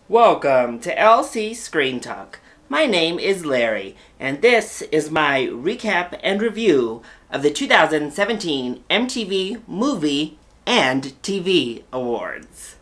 Welcome to LC Screen Talk. My name is Larry, and this is my recap and review of the 2017 MTV Movie and TV Awards.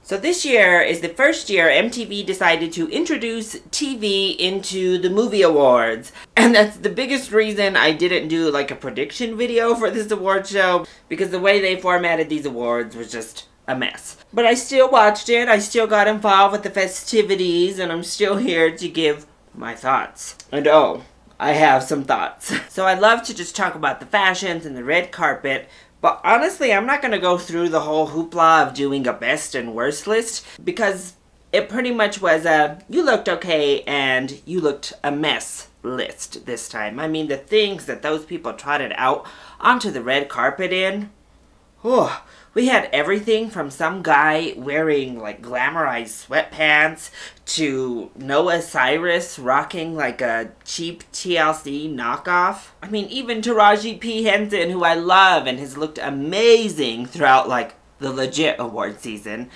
So this year is the first year MTV decided to introduce TV into the movie awards. And that's the biggest reason I didn't do like a prediction video for this award show, because the way they formatted these awards was just a mess. But I still watched it, I still got involved with the festivities, and I'm still here to give my thoughts. And oh, I have some thoughts. So I'd love to just talk about the fashions and the red carpet, but honestly, I'm not going to go through the whole hoopla of doing a best and worst list, because it pretty much was a, you looked okay and you looked a mess list this time. I mean, the things that those people trotted out onto the red carpet in, oh, we had everything from some guy wearing like glamorized sweatpants to Noah Cyrus rocking like a cheap TLC knockoff. I mean, even Taraji P. Henson, who I love and has looked amazing throughout like the legit award season,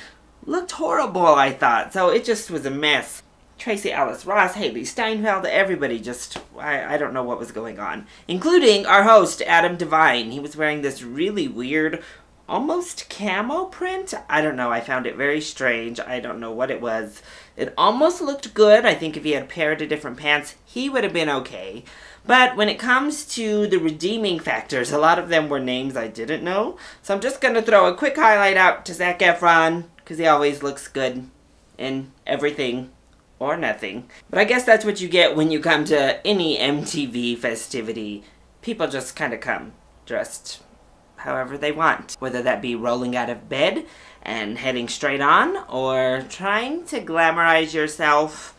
looked horrible, I thought. So it just was a mess. Tracy Ellis Ross, Haley Steinfeld, everybody just, I don't know what was going on. Including our host, Adam Devine. He was wearing this really weird, almost camo print. I don't know, I found it very strange. I don't know what it was. It almost looked good. I think if he had paired to different pants, he would have been okay. But when it comes to the redeeming factors, a lot of them were names I didn't know. So I'm just going to throw a quick highlight out to Zac Efron, because he always looks good in everything or nothing. But I guess that's what you get when you come to any MTV festivity. People just kind of come dressed however they want, whether that be rolling out of bed and heading straight on, or trying to glamorize yourself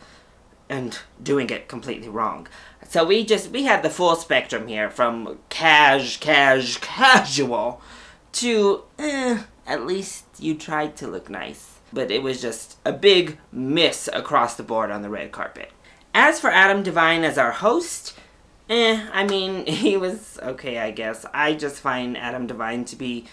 and doing it completely wrong. So we had the full spectrum here, from casual to at least you tried to look nice. But it was just a big miss across the board on the red carpet. As for Adam Devine as our host, I mean, he was okay, I guess. I just find Adam Devine to be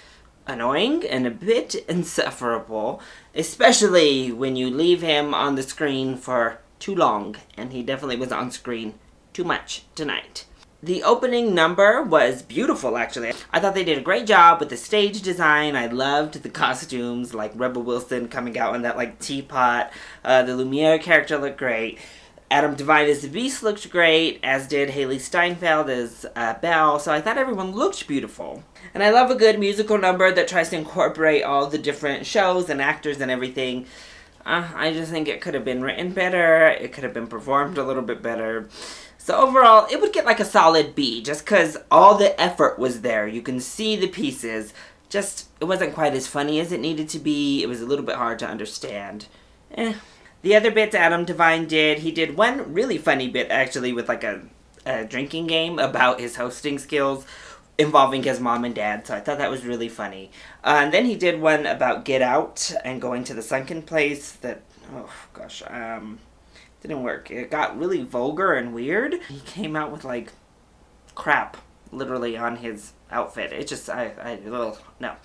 annoying and a bit insufferable, especially when you leave him on the screen for too long, and he definitely was on screen too much tonight. The opening number was beautiful, actually. I thought they did a great job with the stage design. I loved the costumes, like Rebel Wilson coming out in that, like, teapot. The Lumiere character looked great. Adam Devine as the Beast looked great, as did Haley Steinfeld as Belle, so I thought everyone looked beautiful. And I love a good musical number that tries to incorporate all the different shows and actors and everything. I just think it could have been written better, it could have been performed a little bit better. So overall, it would get like a solid B, just because all the effort was there. You can see the pieces, just it wasn't quite as funny as it needed to be. It was a little bit hard to understand. The other bits Adam Devine did, he did one really funny bit actually with like a drinking game about his hosting skills involving his mom and dad, so I thought that was really funny. And then he did one about Get Out and going to the sunken place that, oh gosh, didn't work. It got really vulgar and weird. He came out with like crap literally on his outfit. It just, no.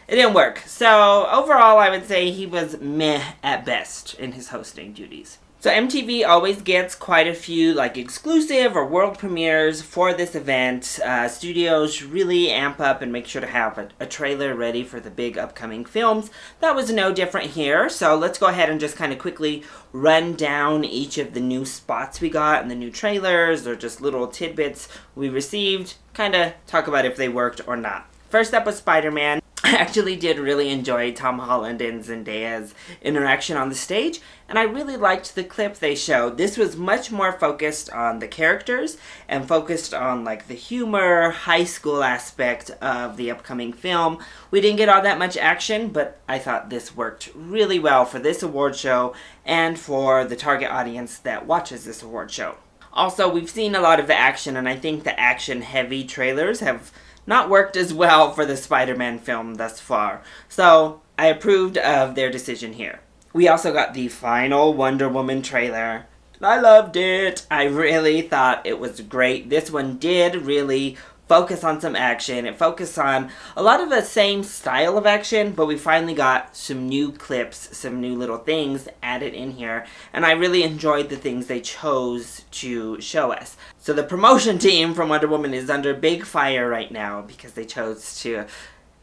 It didn't work. So overall, I would say he was meh at best in his hosting duties. So MTV always gets quite a few like exclusive or world premieres for this event. Studios really amp up and make sure to have a trailer ready for the big upcoming films. That was no different here. So let's go ahead and just kind of quickly run down each of the new spots we got and the new trailers or just little tidbits we received. Kind of talk about if they worked or not. First up was Spider-Man. I actually did really enjoy Tom Holland and Zendaya's interaction on the stage, and I really liked the clip they showed. This was much more focused on the characters and focused on like the humor, high school aspect of the upcoming film. We didn't get all that much action, but I thought this worked really well for this award show and for the target audience that watches this award show. Also, we've seen a lot of the action, and I think the action-heavy trailers have not worked as well for the Spider-Man film thus far. So I approved of their decision here. We also got the final Wonder Woman trailer. I loved it. I really thought it was great. This one did really focus on some action. It focused on a lot of the same style of action, but we finally got some new clips, some new little things added in here, and I really enjoyed the things they chose to show us. So the promotion team from Wonder Woman is under big fire right now because they chose to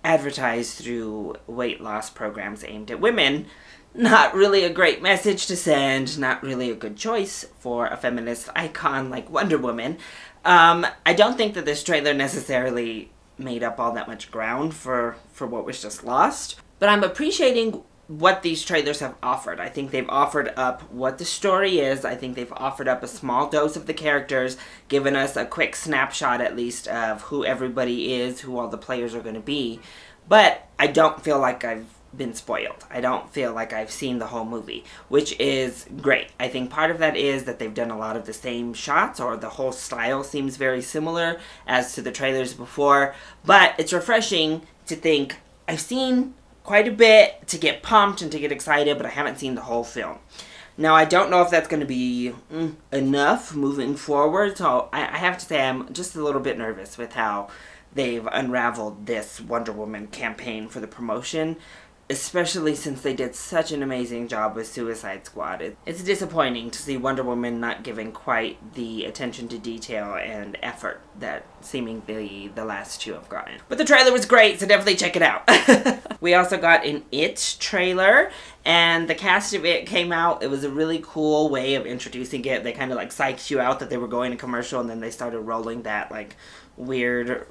advertise through weight loss programs aimed at women. Not really a great message to send, not really a good choice for a feminist icon like Wonder Woman. I don't think that this trailer necessarily made up all that much ground for what was just lost, but I'm appreciating what these trailers have offered. I think they've offered up what the story is. I think they've offered up a small dose of the characters, given us a quick snapshot at least of who everybody is, who all the players are going to be, but I don't feel like I've been spoiled. I don't feel like I've seen the whole movie, which is great. I think part of that is that they've done a lot of the same shots, or the whole style seems very similar as to the trailers before, but it's refreshing to think I've seen quite a bit to get pumped and to get excited, but I haven't seen the whole film. Now, I don't know if that's going to be enough moving forward, so I have to say I'm just a little bit nervous with how they've unraveled this Wonder Woman campaign for the promotion, especially since they did such an amazing job with Suicide Squad. It's disappointing to see Wonder Woman not giving quite the attention to detail and effort that seemingly the last two have gotten. But the trailer was great, so definitely check it out. We also got an It trailer, and the cast of It came out. It was a really cool way of introducing it. They kind of like psyched you out that they were going to commercial, and then they started rolling that like weird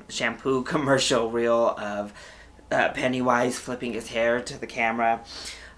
shampoo commercial reel of Pennywise flipping his hair to the camera.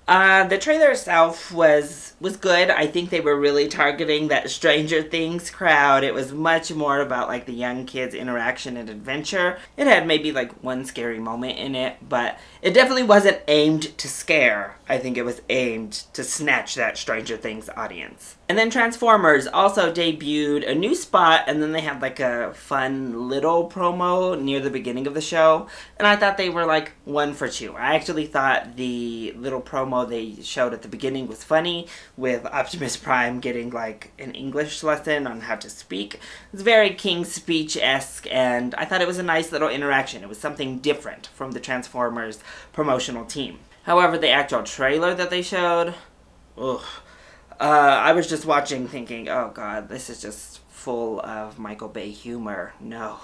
The trailer itself was good. I think they were really targeting that Stranger Things crowd. It was much more about like the young kids' interaction and adventure. It had maybe like one scary moment in it, but it definitely wasn't aimed to scare. I think it was aimed to snatch that Stranger Things audience. And then Transformers also debuted a new spot, and then they had like a fun little promo near the beginning of the show, and I thought they were like 1 for 2. I actually thought the little promo they showed at the beginning was funny, with Optimus Prime getting like an English lesson on how to speak. It's very King's Speech-esque, and I thought it was a nice little interaction. It was something different from the Transformers promotional team. However, the actual trailer that they showed, I was just watching thinking, oh god, this is just full of Michael Bay humor. No.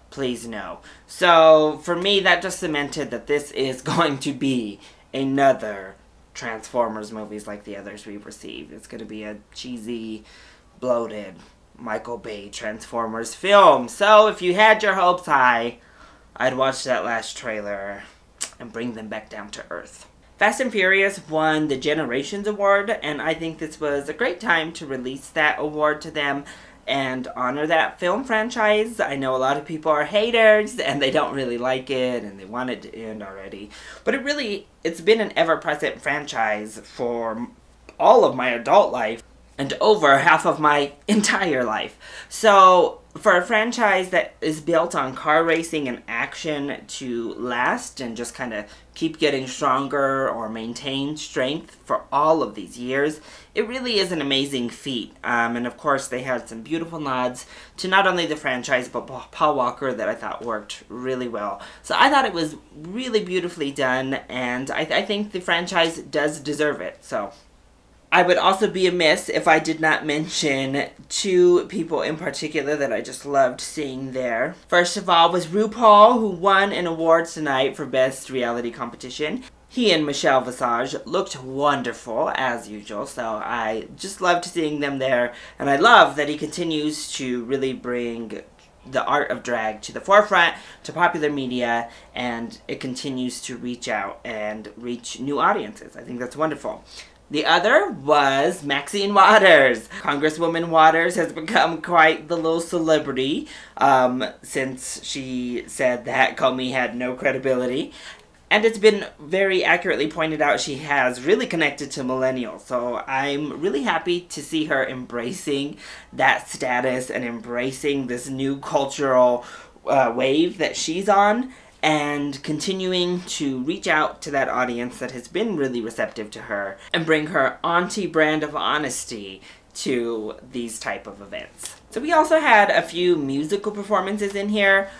Please no. So, for me, that just cemented that this is going to be another Transformers movies like the others we've received. It's going to be a cheesy, bloated Michael Bay Transformers film. So, if you had your hopes high, I'd watch that last trailer and bring them back down to earth. Fast and Furious won the Generations Award, and I think this was a great time to release that award to them and honor that film franchise. I know a lot of people are haters and they don't really like it and they want it to end already, but it's been an ever-present franchise for all of my adult life and over half of my entire life. So for a franchise that is built on car racing and action to last and just kind of keep getting stronger or maintain strength for all of these years, it really is an amazing feat. And of course they had some beautiful nods to not only the franchise but Paul Walker that I thought worked really well. So I thought it was really beautifully done, and I think the franchise does deserve it. So I would also be amiss if I did not mention 2 people in particular that I just loved seeing there. First of all was RuPaul, who won an award tonight for Best Reality Competition. He and Michelle Visage looked wonderful, as usual, so I just loved seeing them there. And I love that he continues to really bring the art of drag to the forefront, to popular media, and it continues to reach out and reach new audiences. I think that's wonderful. The other was Maxine Waters. Congresswoman Waters has become quite the little celebrity since she said that Comey had no credibility. And it's been very accurately pointed out she has really connected to millennials. So I'm really happy to see her embracing that status and embracing this new cultural wave that she's on, and continuing to reach out to that audience that has been really receptive to her and bring her auntie brand of honesty to these type of events. So we also had a few musical performances in here,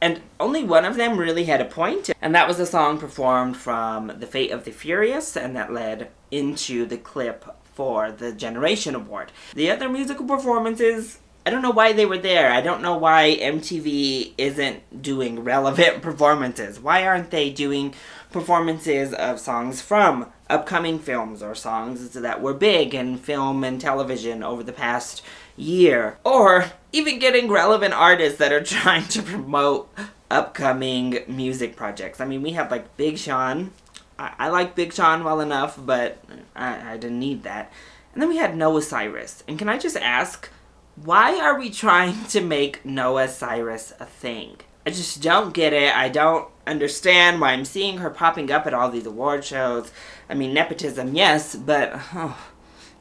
and only one of them really had a point, and that was a song performed from The Fate of the Furious, and that led into the clip for the Generation Award. The other musical performances, I don't know why they were there. I don't know why MTV isn't doing relevant performances. Why aren't they doing performances of songs from upcoming films or songs that were big in film and television over the past year? Or even getting relevant artists that are trying to promote upcoming music projects. I mean, we had like Big Sean. I like Big Sean well enough, but I didn't need that. And then we had Noah Cyrus. And can I just ask, why are we trying to make Noah Cyrus a thing? I just don't get it. I don't understand why I'm seeing her popping up at all these award shows. I mean, nepotism, yes, but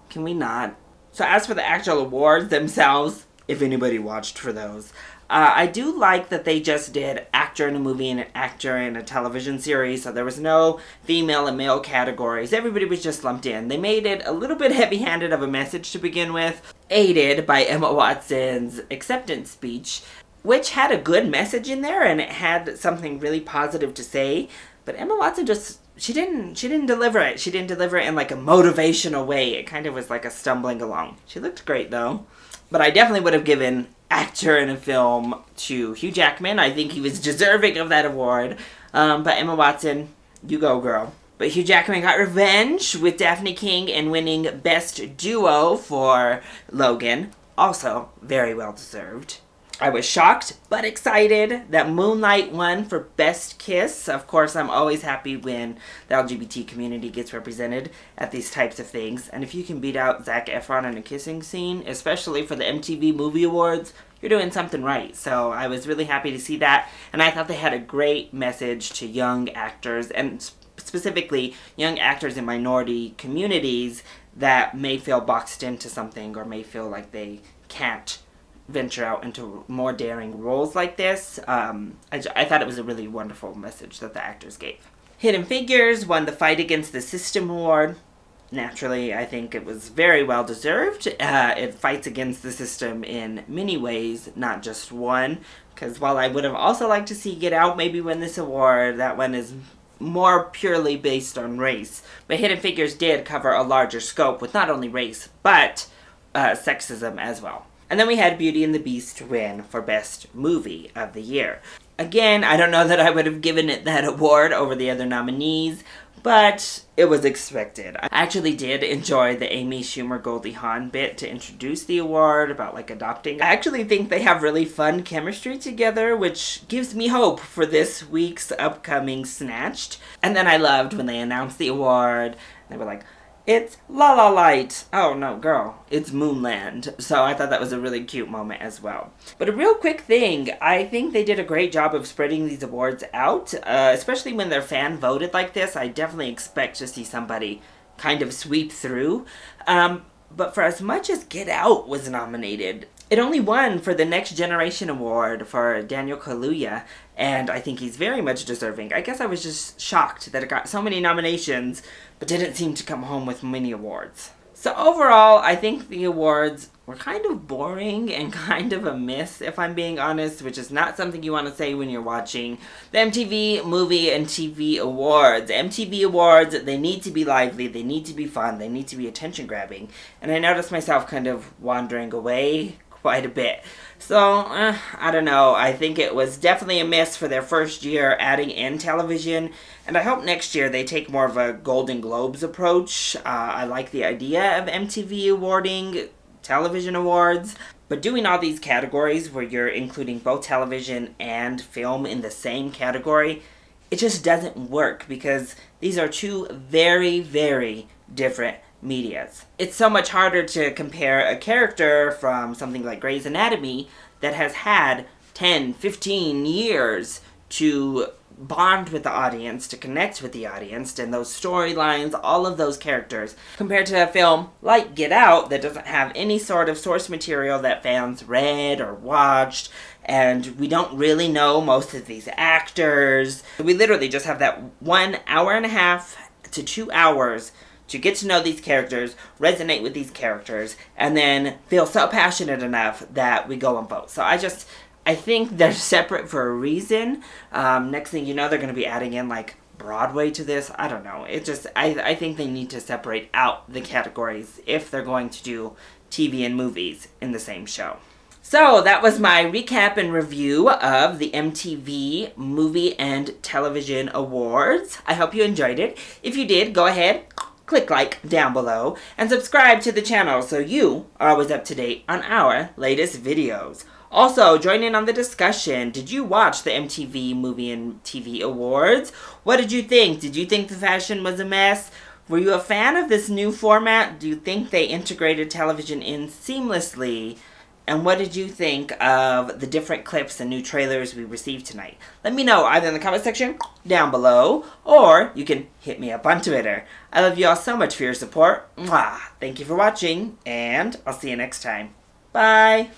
can we not? So as for the actual awards themselves, if anybody watched for those, I do like that they just did actor in a movie and an actor in a television series, so there was no female and male categories. Everybody was just lumped in. They made it a little bit heavy-handed of a message to begin with, aided by Emma Watson's acceptance speech, which had a good message in there and it had something really positive to say, but Emma Watson just, she didn't deliver it. She didn't deliver it in like a motivational way. It kind of was like a stumbling along. She looked great though, but I definitely would have given actor in a film to Hugh Jackman. I think he was deserving of that award. But Emma Watson, you go girl. But Hugh Jackman got revenge with Daphne King in winning Best Duo for Logan. Also very well deserved. I was shocked but excited that Moonlight won for Best Kiss. Of course, I'm always happy when the LGBT community gets represented at these types of things. And if you can beat out Zac Efron in a kissing scene, especially for the MTV Movie Awards, you're doing something right. So I was really happy to see that. And I thought they had a great message to young actors, and specifically young actors in minority communities that may feel boxed into something or may feel like they can't venture out into more daring roles like this. I thought it was a really wonderful message that the actors gave. Hidden Figures won the Fight Against the System Award. Naturally, I think it was very well deserved. It fights against the system in many ways, not just one. Because while I would have also liked to see Get Out maybe win this award, that one is more purely based on race. But Hidden Figures did cover a larger scope with not only race, but sexism as well. And then we had Beauty and the Beast win for Best Movie of the Year. Again, I don't know that I would have given it that award over the other nominees, but it was expected. I actually did enjoy the Amy Schumer Goldie Hawn bit to introduce the award about like adopting. I actually think they have really fun chemistry together, which gives me hope for this week's upcoming Snatched. And then I loved when they announced the award. They were like, it's La La Light. Oh no, girl, it's Moonland. So I thought that was a really cute moment as well. But a real quick thing, I think they did a great job of spreading these awards out, especially when they're fan voted like this. I definitely expect to see somebody kind of sweep through. But for as much as Get Out was nominated, it only won for the Next Generation Award for Daniel Kaluuya, and I think he's very much deserving. I guess I was just shocked that it got so many nominations, but didn't seem to come home with many awards. So overall, I think the awards were kind of boring and kind of a miss, if I'm being honest, which is not something you want to say when you're watching the MTV Movie and TV Awards. MTV Awards, they need to be lively, they need to be fun, they need to be attention-grabbing, and I noticed myself kind of wandering away quite a bit. So, I don't know. I think it was definitely a miss for their first year adding in television, and I hope next year they take more of a Golden Globes approach. I like the idea of MTV awarding television awards, but doing all these categories where you're including both television and film in the same category, it just doesn't work because these are two very, very different medias. It's so much harder to compare a character from something like Grey's Anatomy that has had 10, 15 years to bond with the audience, to connect with the audience, and those storylines, all of those characters, compared to a film like Get Out that doesn't have any sort of source material that fans read or watched, and we don't really know most of these actors. We literally just have that 1 hour and a half to 2 hours to get to know these characters, resonate with these characters, and then feel so passionate enough that we go and vote. So I think they're separate for a reason. Next thing you know, they're going to be adding in like Broadway to this. I don't know. I think they need to separate out the categories if they're going to do TV and movies in the same show. So that was my recap and review of the MTV Movie and Television Awards. I hope you enjoyed it. If you did, go ahead, click like down below, and subscribe to the channel so you are always up to date on our latest videos. Also, join in on the discussion. Did you watch the MTV Movie and TV Awards? What did you think? Did you think the fashion was a mess? Were you a fan of this new format? Do you think they integrated television in seamlessly? And what did you think of the different clips and new trailers we received tonight? Let me know either in the comment section down below, or you can hit me up on Twitter. I love you all so much for your support. Mwah! Thank you for watching, and I'll see you next time. Bye!